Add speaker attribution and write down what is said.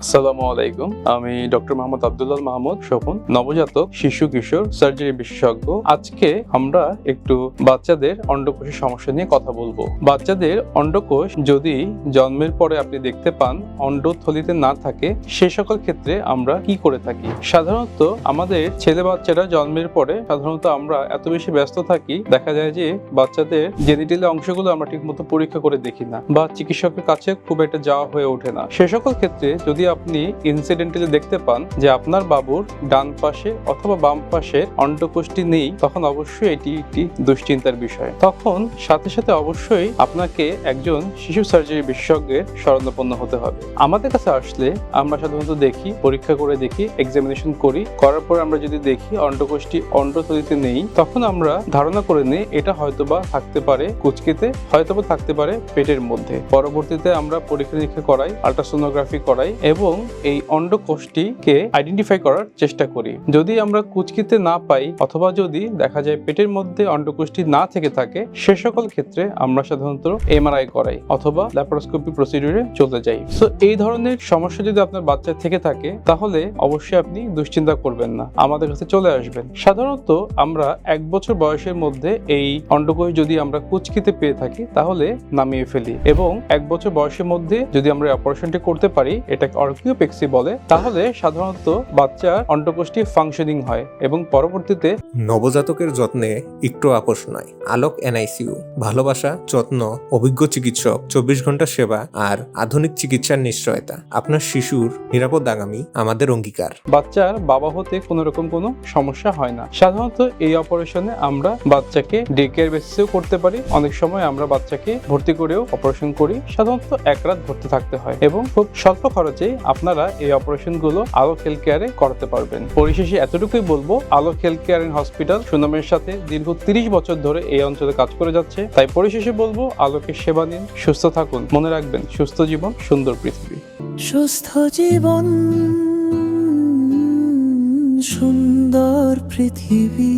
Speaker 1: আসসালামু আলাইকুম। আমি ডক্টর মোহাম্মদ আব্দুল্লাহ মাহমুদ স্বপন, নবজাতক শিশু কিশোর সার্জারি বিশেষজ্ঞ। আজকে আমরা একটু বাচ্চাদের অন্ডকোষের সমস্যা নিয়ে কথা বলবো। বাচ্চাদের অন্ডকোষ যদি জন্মের পরে আপনি দেখতে পান অন্ডথলিতে না থাকে, সে সকল ক্ষেত্রে আমরা কি করে থাকি? সাধারণত আমাদের ছেলে বাচ্চারা জন্মের পরে সাধারণত আমরা এত বেশি ব্যস্ত থাকি, দেখা যায় যে বাচ্চাদের জেনিটাল অংশগুলো আমরা ঠিকমতো পরীক্ষা করে দেখি না বা চিকিৎসকের কাছে খুব একটা যাওয়া হয়ে ওঠে না। সে সকল ক্ষেত্রে যদি আপনি ইনসিডেন্টালি দেখতে পান যে আপনার বাবুর ডান পাশে অথবা বাম পাশে অন্ডকোষটি নেই, তখন অবশ্যই এটি একটি দুশ্চিন্তার বিষয়। তখন সাথে সাথে অবশ্যই আপনাকে একজন শিশু সার্জারি বিশেষজ্ঞের শরণাপন্ন হতে হবে। আমাদের কাছে আসলে আমরা সাধারণত দেখি, পরীক্ষা করে দেখি, এক্সামিনেশন করার পর আমরা যদি দেখি অন্ডকোষটি অন্ডথলিতে নেই, তখন আমরা ধারণা করে নিই এটা হয়তোবা থাকতে পারে কুচকিতে, হয়তোবা থাকতে পারে পেটের মধ্যে। পরবর্তীতে আমরা পরীক্ষা নিরীক্ষা করাই, আল্ট্রাসোনোগ্রাফি করাই এবং এই অন্ডকোষটিকে আইডেন্টিফাই করার চেষ্টা করি। যদি আমরা কুচকিতে না পাই অথবা যদি দেখা যায় পেটের মধ্যে অন্ডকোষটি না থেকে থাকে, সে সকল ক্ষেত্রে আমরা সাধারণত এমআরআই করাই অথবা ল্যাপারোস্কোপি প্রসিডিউরে চলে যাই। সো এই ধরনের সমস্যা যদি আপনার বাচ্চা থেকে থাকে, তাহলে অবশ্যই আপনি দুশ্চিন্তা করবেন না, আমাদের কাছে চলে আসবেন। সাধারণত আমরা 1 বছর বয়সের মধ্যে এই অন্ডকোষ যদি আমরা কুচকিতে পেয়ে থাকি তাহলে নামিয়ে ফেলি এবং 1 বছর বয়সের মধ্যে যদি আমরা অপারেশনটি করতে পারি, এটাকে অর্কিওপেক্সি বলে, তাহলে সাধারণত বাচ্চার অন্ডকোষটি ফাংশনিং হয় এবং পরবর্তীতে
Speaker 2: নবজাতকের যত্নে একটু আপোষ নয়। আলোক এনআইসিইউ, ভালোবাসা, যত্ন, অভিজ্ঞ চিকিৎসক, 24 ঘন্টা সেবা আর আধুনিক চিকিৎসার নিশ্চয়তা। আপনার শিশুর নিরাপদ আগামী আমাদের অঙ্গীকার।
Speaker 1: বাচ্চার বাবা হতে কোনো রকম কোনো সমস্যা হয় না। সাধারণত এই অপারেশনে আমরা বাচ্চাকে ডে কেয়ার বেসিসেও করতে পারি, অনেক সময় আমরা বাচ্চাকে ভর্তি করেও অপারেশন করি। সাধারণত 1 রাত ভর্তি থাকতে হয় এবং খুব স্বল্প খরচে আপনারা এই অপারেশনগুলো আলোক হেলথ কেয়ারে করাতে পারবেন। পরিশেষে এতটুকুই বলবো, আলোক হেলথ কেয়ার এন্ড হসপিটাল সুনামের সাথে দীর্ঘ 30 বছর ধরে এই অঞ্চলে কাজ করে যাচ্ছে। তাই পরিশেষে বলবো, আলোকের সেবা নিন, সুস্থ থাকুন। মনে রাখবেন, সুস্থ জীবন সুন্দর পৃথিবী।
Speaker 3: সুস্থ জীবন সুন্দর পৃথিবী।